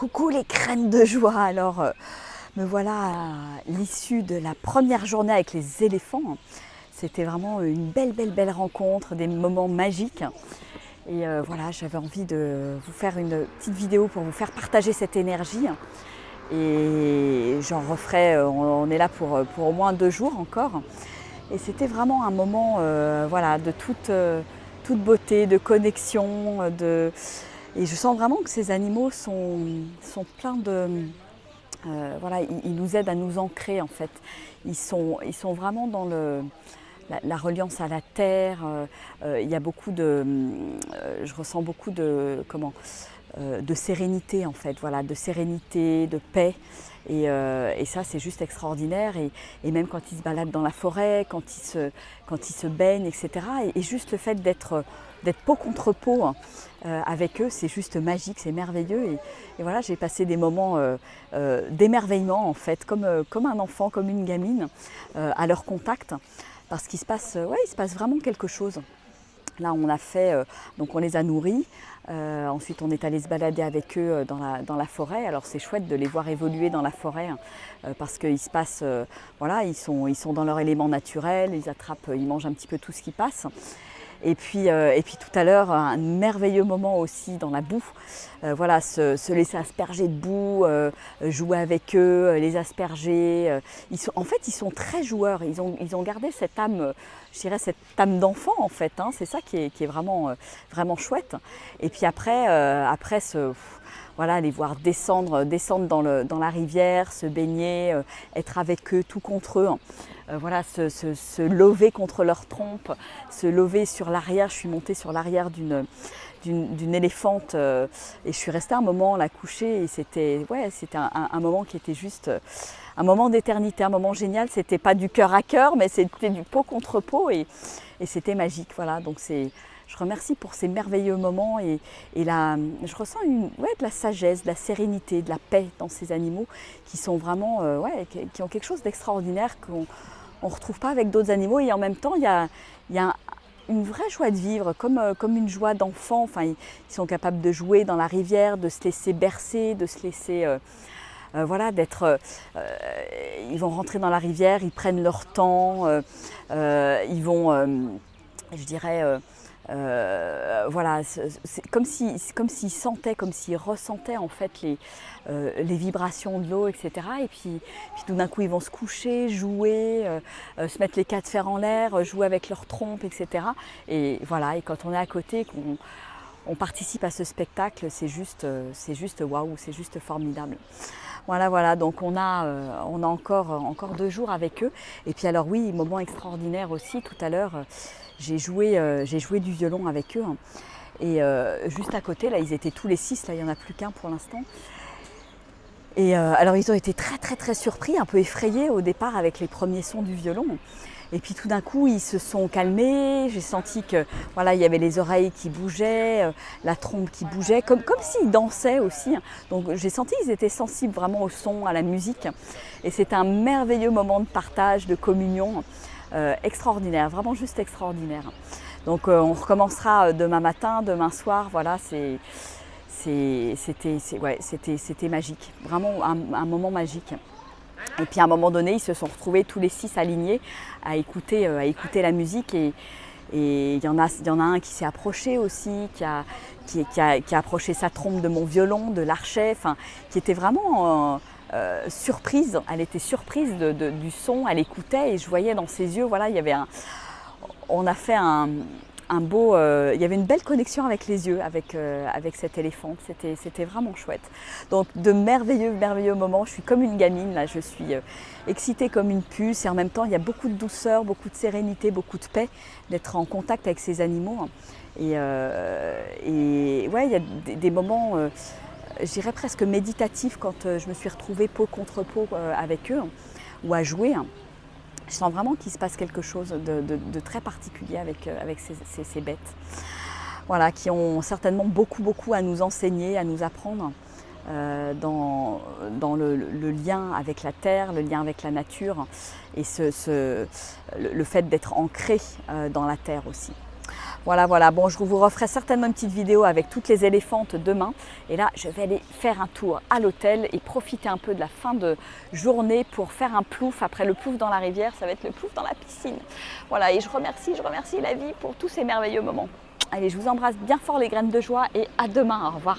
Coucou les crânes de joie. Alors me voilà à l'issue de la première journée avec les éléphants. C'était vraiment une belle rencontre, des moments magiques. Et voilà, j'avais envie de vous faire une petite vidéo pour vous faire partager cette énergie. Et j'en referai, on est là pour au moins 2 jours encore. Et c'était vraiment un moment voilà, de toute beauté, de connexion. Et je sens vraiment que ces animaux sont pleins de... voilà, ils nous aident à nous ancrer en fait. Ils sont vraiment dans la reliance à la terre. Il y a beaucoup de... je ressens beaucoup de sérénité en fait, voilà, de sérénité, de paix. Et ça, c'est juste extraordinaire. Et même quand ils se baladent dans la forêt, quand ils se baignent, etc. Et juste le fait d'être peau contre peau avec eux, c'est juste magique, c'est merveilleux. Et voilà, j'ai passé des moments d'émerveillement en fait, comme un enfant, comme une gamine, à leur contact. Parce qu'il se passe, il se passe vraiment quelque chose. Là, on a fait, donc on les a nourris. Ensuite, on est allé se balader avec eux dans la forêt. Alors, c'est chouette de les voir évoluer dans la forêt parce qu'il se passe, voilà, ils sont dans leur élément naturel. Ils attrapent, ils mangent un petit peu tout ce qui passe. Et puis tout à l'heure, un merveilleux moment aussi dans la boue. Voilà, se laisser asperger de boue, jouer avec eux, les asperger. En fait, ils sont très joueurs. Ils ont gardé cette âme, je dirais cette âme d'enfant en fait. Hein. C'est ça qui est vraiment, vraiment chouette. Et puis après, voilà, les voir descendre dans la rivière, se baigner, être avec eux, tout contre eux. Voilà, se lever contre leur trompe, se lever sur l'arrière. Je suis montée sur l'arrière d'une éléphante et je suis restée un moment là couchée et c'était un moment qui était juste un moment d'éternité, un moment génial. C'était pas du cœur à cœur, mais c'était du peau contre peau et c'était magique. Voilà, donc je remercie pour ces merveilleux moments et je ressens de la sagesse, de la sérénité, de la paix dans ces animaux qui sont vraiment, qui ont quelque chose d'extraordinaire qu'on ne retrouve pas avec d'autres animaux. Et en même temps, il y a une vraie joie de vivre, comme une joie d'enfant. Enfin, ils sont capables de jouer dans la rivière, de se laisser bercer, de se laisser... voilà, ils vont rentrer dans la rivière, ils prennent leur temps, ils vont, je dirais... voilà, c'est comme s'ils sentaient, comme s'ils ressentaient en fait les vibrations de l'eau, etc. Et puis tout d'un coup, ils vont se coucher, jouer, se mettre les 4 fers en l'air, jouer avec leur trompe, etc. Et voilà, et quand on est à côté, qu'on participe à ce spectacle, c'est juste waouh, c'est juste formidable. Voilà, donc on a encore 2 jours avec eux. Et puis alors oui, moment extraordinaire aussi, tout à l'heure, j'ai joué du violon avec eux. Et juste à côté, là, ils étaient tous les 6, là, il n'y en a plus qu'un pour l'instant. Et alors ils ont été très surpris, un peu effrayés au départ avec les premiers sons du violon. Et puis tout d'un coup, ils se sont calmés. J'ai senti que voilà, il y avait les oreilles qui bougeaient, la trompe qui bougeait, comme s'ils dansaient aussi. Donc j'ai senti qu'ils étaient sensibles vraiment au son, à la musique. Et c'était un merveilleux moment de partage, de communion, extraordinaire, vraiment juste extraordinaire. Donc on recommencera demain matin, demain soir. Voilà, c'était magique, vraiment un moment magique. Et puis à un moment donné, ils se sont retrouvés tous les 6 alignés à écouter la musique. Et il y en a un qui s'est approché aussi, qui a approché sa trompe de mon violon, de l'archet, qui était vraiment surprise. Elle était surprise du son, elle écoutait et je voyais dans ses yeux, voilà, on a fait un beau, il y avait une belle connexion avec les yeux, avec cette éléphante. C'était vraiment chouette. Donc de merveilleux moments. Je suis comme une gamine là, je suis excitée comme une puce et en même temps il y a beaucoup de douceur, beaucoup de sérénité, beaucoup de paix d'être en contact avec ces animaux. Et ouais, il y a des moments, je dirais presque méditatifs quand je me suis retrouvée peau contre peau avec eux ou à jouer. Je sens vraiment qu'il se passe quelque chose de très particulier avec ces bêtes. Voilà, qui ont certainement beaucoup à nous enseigner, à nous apprendre dans le lien avec la terre, le lien avec la nature et le fait d'être ancré dans la terre aussi. Voilà, voilà. Bon, je vous referai certainement une petite vidéo avec toutes les éléphantes demain. Et là, je vais aller faire un tour à l'hôtel et profiter un peu de la fin de journée pour faire un plouf. Après le plouf dans la rivière, ça va être le plouf dans la piscine. Voilà, et je remercie la vie pour tous ces merveilleux moments. Allez, je vous embrasse bien fort les graines de joie et à demain. Au revoir.